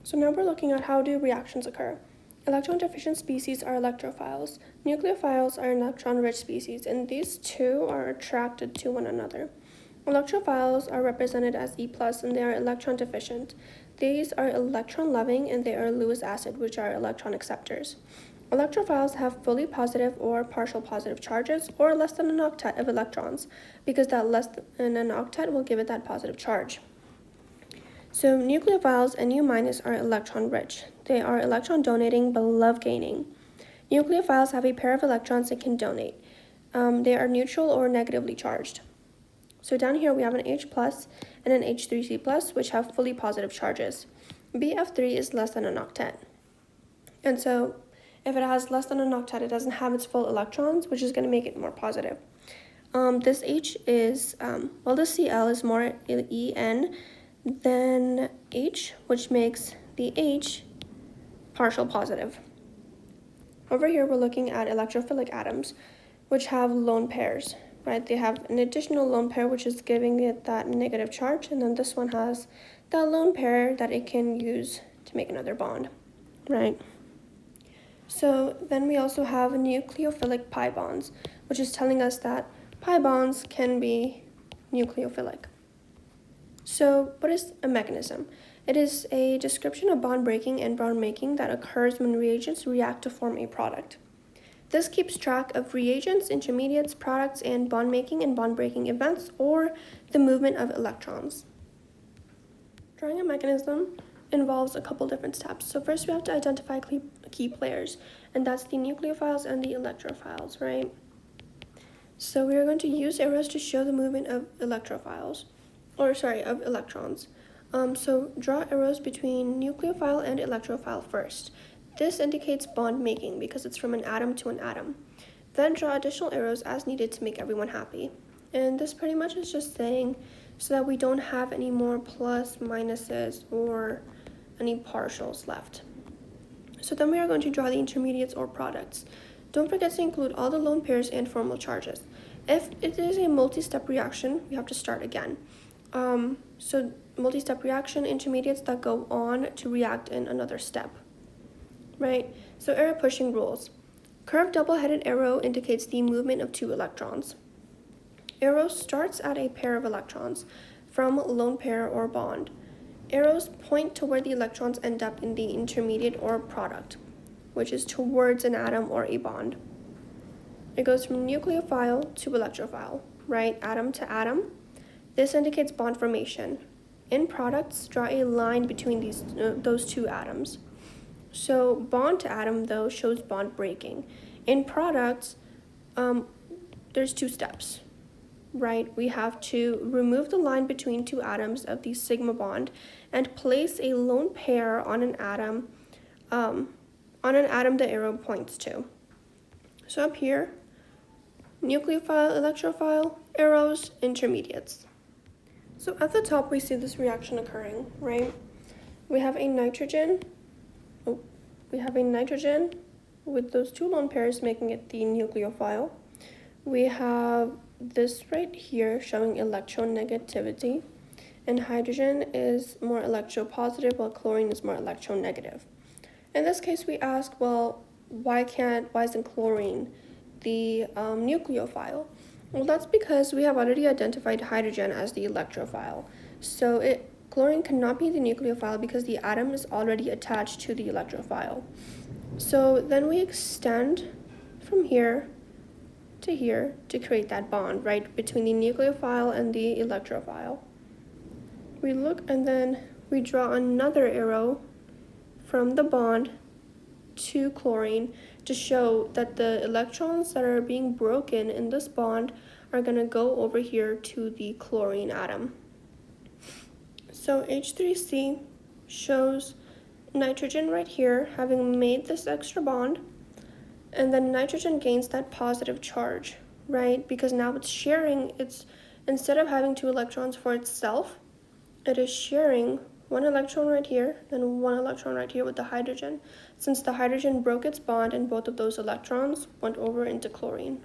So now we're looking at how do reactions occur. Electron-deficient species are electrophiles. Nucleophiles are electron-rich species, and these two are attracted to one another. Electrophiles are represented as E+, and they are electron-deficient. These are electron-loving, and they are Lewis acid, which are electron acceptors. Electrophiles have fully positive or partial positive charges, or less than an octet of electrons, because that less than an octet will give it that positive charge. So nucleophiles and U- are electron-rich. They are electron-donating but love gaining. Nucleophiles have a pair of electrons they can donate. They are neutral or negatively charged. So down here we have an H plus and an H3C plus, which have fully positive charges. Bf3 is less than an octet. And so if it has less than an octet, it doesn't have its full electrons, which is going to make it more positive. This H is, this Cl is more En than H, which makes the H partial positive. Over here, we're looking at electrophilic atoms, which have lone pairs, right? They have an additional lone pair, which is giving it that negative charge, and then this one has that lone pair that it can use to make another bond, right? So then we also have nucleophilic pi bonds, which is telling us that pi bonds can be nucleophilic. So what is a mechanism? It is a description of bond breaking and bond making that occurs when reagents react to form a product. This keeps track of reagents, intermediates, products, and bond making and bond breaking events, or the movement of electrons. Drawing a mechanism involves a couple different steps. So first we have to identify key players, and that's the nucleophiles and the electrophiles, right? So we are going to use arrows to show the movement of electrons. So draw arrows between nucleophile and electrophile first. This indicates bond making because it's from an atom to an atom. Then draw additional arrows as needed to make everyone happy. And this pretty much is just saying so that we don't have any more plus, minuses, or any partials left. So then we are going to draw the intermediates or products. Don't forget to include all the lone pairs and formal charges. If it is a multi-step reaction, we have to start again. So multi-step reaction, intermediates that go on to react in another step, right? So arrow pushing rules. Curved double-headed arrow indicates the movement of two electrons. Arrow starts at a pair of electrons from lone pair or bond. Arrows point to where the electrons end up in the intermediate or product, which is towards an atom or a bond. It goes from nucleophile to electrophile, right? Atom to atom. This indicates bond formation. In products, draw a line between those two atoms. So bond to atom, though, shows bond breaking. In products, there's two steps, right? We have to remove the line between two atoms of the sigma bond and place a lone pair on an atom the arrow points to. So up here, nucleophile, electrophile, arrows, intermediates. So at the top, we see this reaction occurring, right? We have a nitrogen with those two lone pairs making it the nucleophile. We have this right here showing electronegativity, and hydrogen is more electropositive while chlorine is more electronegative. In this case, we ask, well, why isn't chlorine the nucleophile? Well, that's because we have already identified hydrogen as the electrophile. So chlorine cannot be the nucleophile because the atom is already attached to the electrophile. So then we extend from here to create that bond, right, between the nucleophile and the electrophile. We look and then we draw another arrow from the bond to chlorine to show that the electrons that are being broken in this bond are going to go over here to the chlorine atom. So H3C shows nitrogen right here having made this extra bond, and then nitrogen gains that positive charge, right? Because now it's sharing, instead of having two electrons for itself, it is sharing one electron right here, then one electron right here with the hydrogen, since the hydrogen broke its bond and both of those electrons went over into chlorine.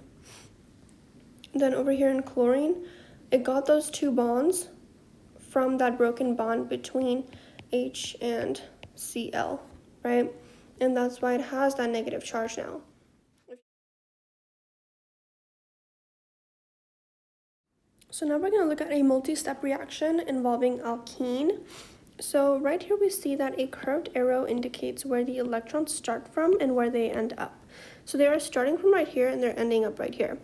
Then over here in chlorine, it got those two bonds from that broken bond between H and Cl, right? And that's why it has that negative charge now. So now we're going to look at a multi-step reaction involving alkene. So right here we see that a curved arrow indicates where the electrons start from and where they end up. So they are starting from right here and they're ending up right here.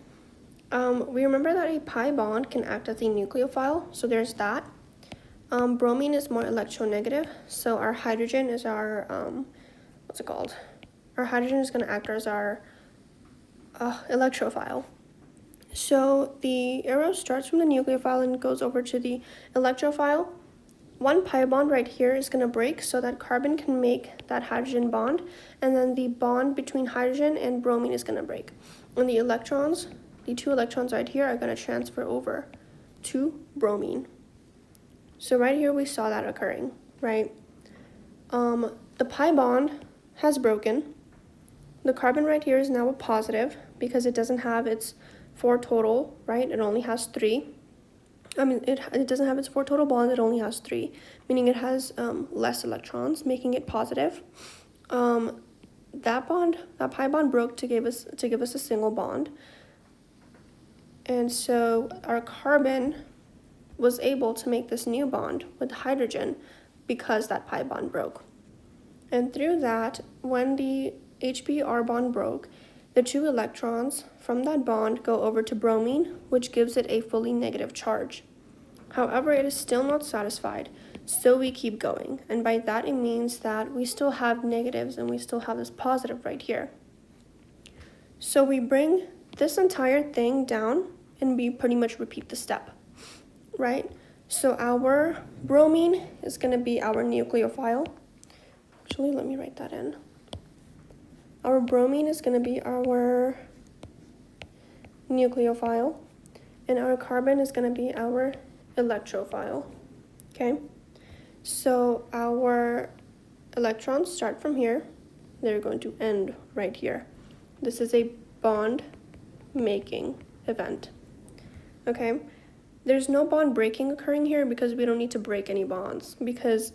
We remember that a pi bond can act as a nucleophile, so there's that. Bromine is more electronegative, so our hydrogen is our, Our hydrogen is going to act as our electrophile. So the arrow starts from the nucleophile and goes over to the electrophile. One pi bond right here is going to break so that carbon can make that hydrogen bond, and then the bond between hydrogen and bromine is going to break. And the electrons, the two electrons right here, are going to transfer over to bromine. So right here we saw that occurring, right? The pi bond has broken. The carbon right here is now a positive because it doesn't have its 4 total, right? It only has 3. It doesn't have its 4 total bonds, it only has 3, meaning it has less electrons, making it positive. That pi bond broke to give us a single bond. And so our carbon was able to make this new bond with hydrogen because that pi bond broke. And through that, when the HBr bond broke, the 2 electrons from that bond go over to bromine, which gives it a fully negative charge. However, it is still not satisfied, so we keep going. And by that, it means that we still have negatives and we still have this positive right here. So we bring this entire thing down and we pretty much repeat the step, right? So our bromine is going to be our nucleophile. Actually, let me write that in. Our bromine is going to be our nucleophile, and our carbon is going to be our electrophile, okay? So our electrons start from here. They're going to end right here. This is a bond-making event, okay? There's no bond breaking occurring here because we don't need to break any bonds because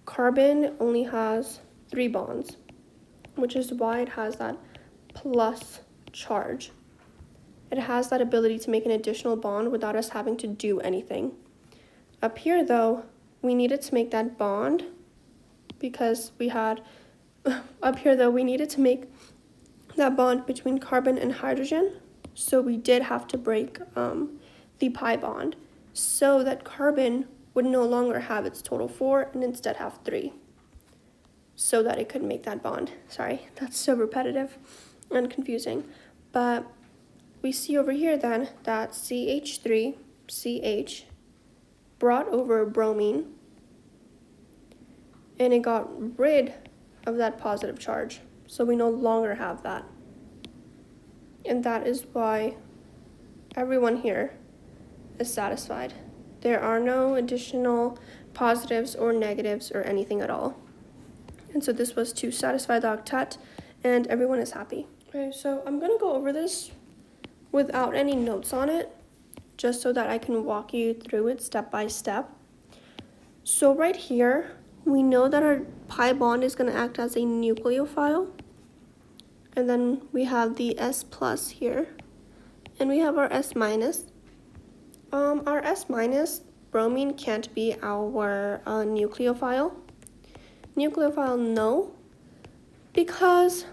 carbon only has 3 bonds, which is why it has that plus charge. It has that ability to make an additional bond without us having to do anything. Up here, though, we needed to make that bond because we needed to make that bond between carbon and hydrogen, so we did have to break the pi bond so that carbon would no longer have its total 4 and instead have 3. So that it could make that bond. Sorry, that's so repetitive and confusing. But we see over here then that CH3CH brought over bromine and it got rid of that positive charge. So we no longer have that. And that is why everyone here is satisfied. There are no additional positives or negatives or anything at all. And so this was to satisfy the octet, and everyone is happy. Okay, so I'm going to go over this without any notes on it, just so that I can walk you through it step by step. So right here, we know that our pi bond is going to act as a nucleophile. And then we have the S plus here, and we have our S minus. Our S minus, bromine can't be our nucleophile. Nucleophile, no, because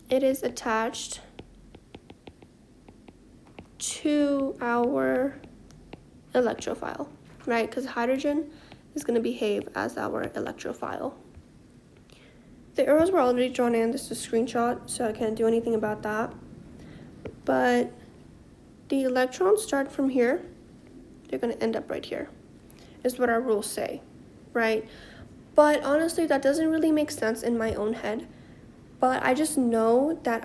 it is attached to our electrophile, right? Because hydrogen is going to behave as our electrophile. The arrows were already drawn in. This is a screenshot, so I can't do anything about that. But the electrons start from here. They're going to end up right here, is what our rules say, right? But honestly, that doesn't really make sense in my own head. But I just know that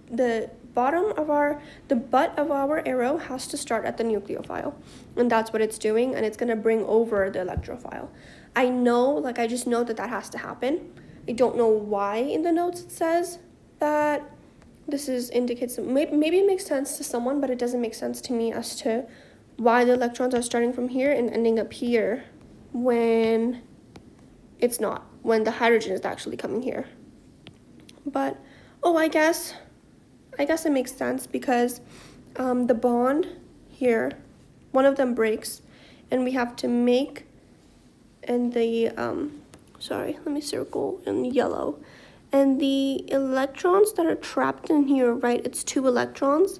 the butt of our arrow has to start at the nucleophile. And that's what it's doing, and it's going to bring over the electrophile. I just know that has to happen. I don't know why in the notes it says that this indicates, maybe it makes sense to someone, but it doesn't make sense to me as to why the electrons are starting from here and ending up here when it's not. when the hydrogen is actually coming here. But, oh, I guess it makes sense because the bond here, one of them breaks, and we have to make, and the, sorry, let me circle in yellow. And the electrons that are trapped in here, right, it's 2 electrons.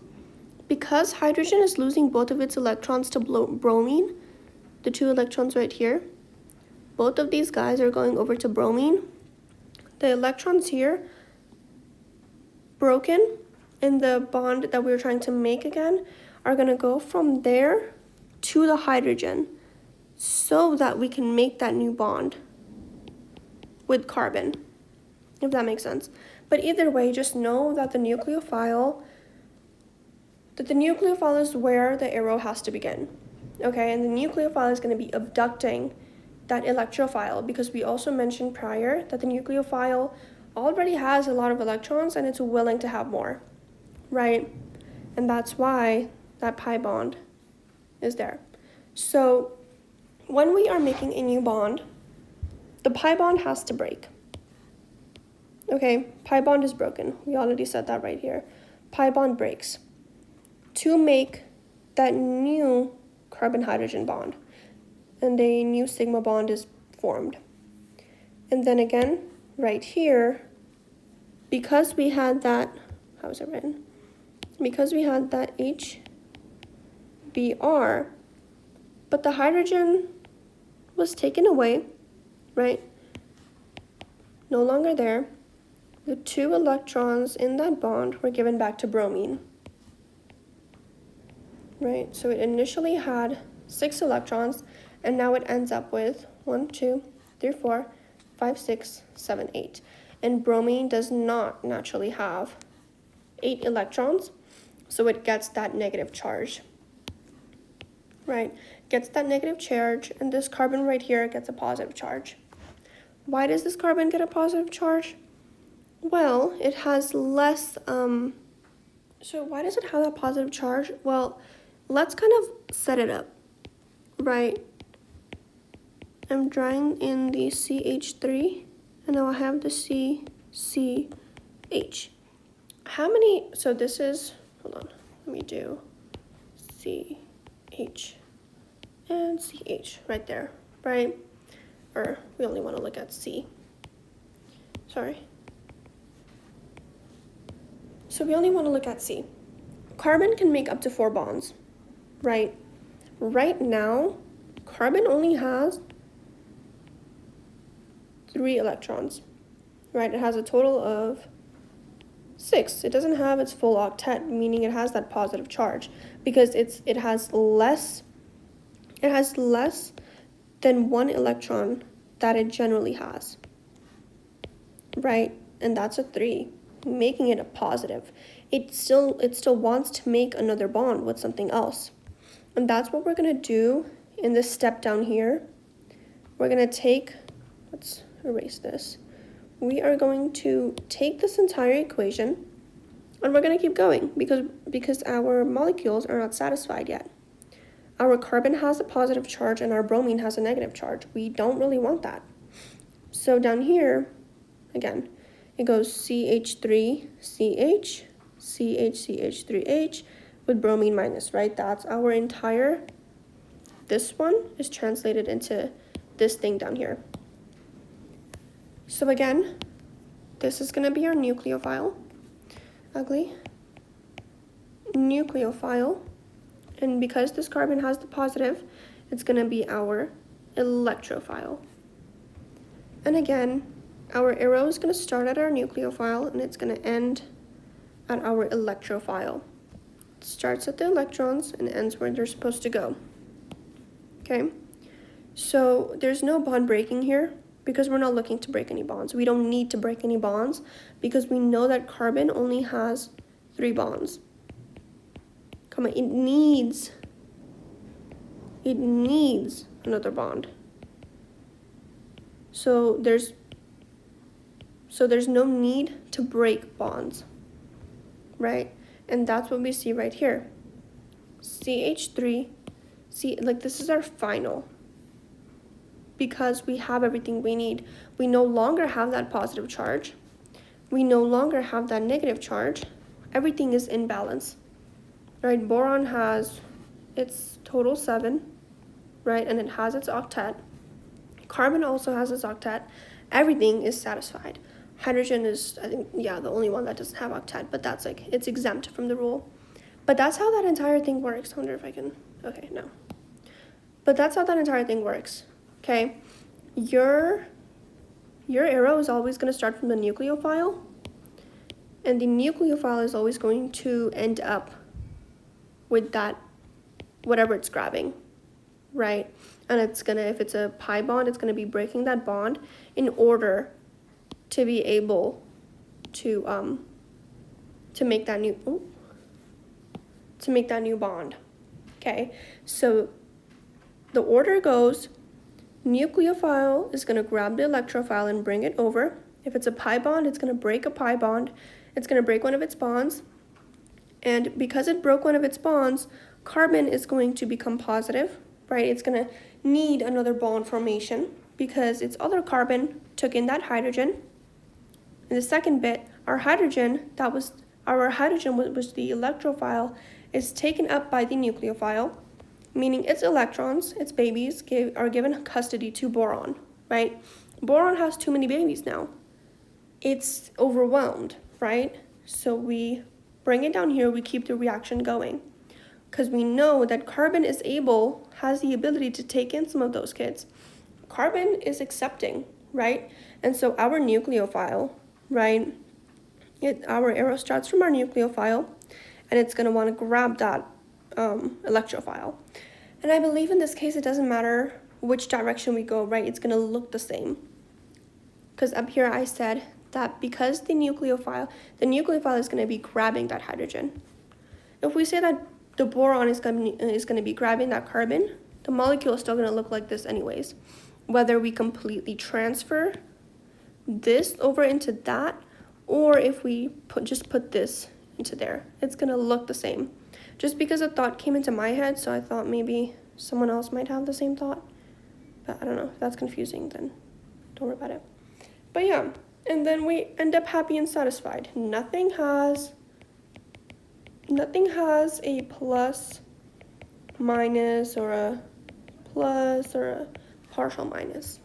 Because hydrogen is losing both of its electrons to bromine, the 2 electrons right here, both of these guys are going over to bromine. The electrons here, broken, in the bond that we were trying to make again, are going to go from there to the hydrogen so that we can make that new bond with carbon, if that makes sense. But either way, just know that the nucleophile is where the arrow has to begin, okay? And the nucleophile is going to be abducting that electrophile, because we also mentioned prior that the nucleophile already has a lot of electrons and it's willing to have more, right? And that's why that pi bond is there. So when we are making a new bond, the pi bond has to break. Okay, pi bond is broken. We already said that right here. Pi bond breaks to make that new carbon-hydrogen bond, and a new sigma bond is formed. And then again, right here, because we had that, how is it written? Because we had that HBr, but the hydrogen was taken away, right? No longer there. The 2 electrons in that bond were given back to bromine. Right, so it initially had 6 electrons, and now it ends up with 1, 2, 3, 4, 5, 6, 7, 8. And bromine does not naturally have 8 electrons, so it gets that negative charge. Right, gets that negative charge, and this carbon right here gets a positive charge. Why does this carbon get a positive charge? Well, it has less, so why does it have that positive charge? Well, let's kind of set it up, right? I'm drawing in the CH3, and now I have the CCH. How many, so this is, hold on, let me do CH and CH right there, right? Or we only want to look at C. Sorry. So we only want to look at C. Carbon can make up to 4 bonds, right? Right now, carbon only has 3 electrons, right? It has a total of 6. It doesn't have its full octet, meaning it has that positive charge, because it has less than 1 electron that it generally has, right? And that's a 3, making it a positive. It still wants to make another bond with something else. And that's what we're going to do in this step down here. We're going to take, let's erase this. We are going to take this entire equation, and we're going to keep going because our molecules are not satisfied yet. Our carbon has a positive charge and our bromine has a negative charge. We don't really want that. So down here, again, it goes CH3CH, CH3H with bromine minus, right? That's our entire, this one is translated into this thing down here. So again, this is going to be our nucleophile, ugly, nucleophile, and because this carbon has the positive, it's going to be our electrophile. And again, our arrow is going to start at our nucleophile and it's going to end at our electrophile. It starts at the electrons and ends where they're supposed to go. Okay, so there's no bond breaking here because we're not looking to break any bonds. We don't need to break any bonds because we know that carbon only has 3 bonds. Come on, it needs another bond. So there's no need to break bonds, right? And that's what we see right here. CH3, see, like this is our final. because we have everything we need. We no longer have that positive charge. We no longer have that negative charge. Everything is in balance, right? Boron has its total 7, right? And it has its octet. Carbon also has its octet. Everything is satisfied. Hydrogen is, I think, yeah, the only one that doesn't have octet, but that's like, it's exempt from the rule. But that's how that entire thing works. I wonder if I can, okay, no. But that's how that entire thing works, okay? Your arrow is always going to start from the nucleophile, and the nucleophile is always going to end up with that, whatever it's grabbing, right? And it's gonna, if it's a pi bond, it's gonna be breaking that bond in order to be able to make that new bond. Okay, so the order goes: nucleophile is gonna grab the electrophile and bring it over. If it's a pi bond, it's gonna break a pi bond. It's gonna break one of its bonds, and because it broke one of its bonds, carbon is going to become positive, right? It's gonna need another bond formation because its other carbon took in that hydrogen. In the second bit, our hydrogen was the electrophile, is taken up by the nucleophile, meaning its electrons, its babies, are given custody to boron, right? Boron has too many babies now. It's overwhelmed, right? So we bring it down here, we keep the reaction going, because we know that carbon has the ability to take in some of those kids. Carbon is accepting, right? And so our nucleophile, right, our arrow starts from our nucleophile, and it's going to want to grab that electrophile. And I believe in this case it doesn't matter which direction we go, right? It's going to look the same. Because up here I said that because the nucleophile is going to be grabbing that hydrogen. If we say that the boron is going to be grabbing that carbon, the molecule is still going to look like this anyways. Whether we completely transfer this over into that, or if we just put this into there, it's going to look the same. Just because a thought came into my head, so I thought maybe someone else might have the same thought. But I don't know, if that's confusing, then don't worry about it. But yeah, and then we end up happy and satisfied. Nothing has a plus, minus, or a plus, or a partial minus.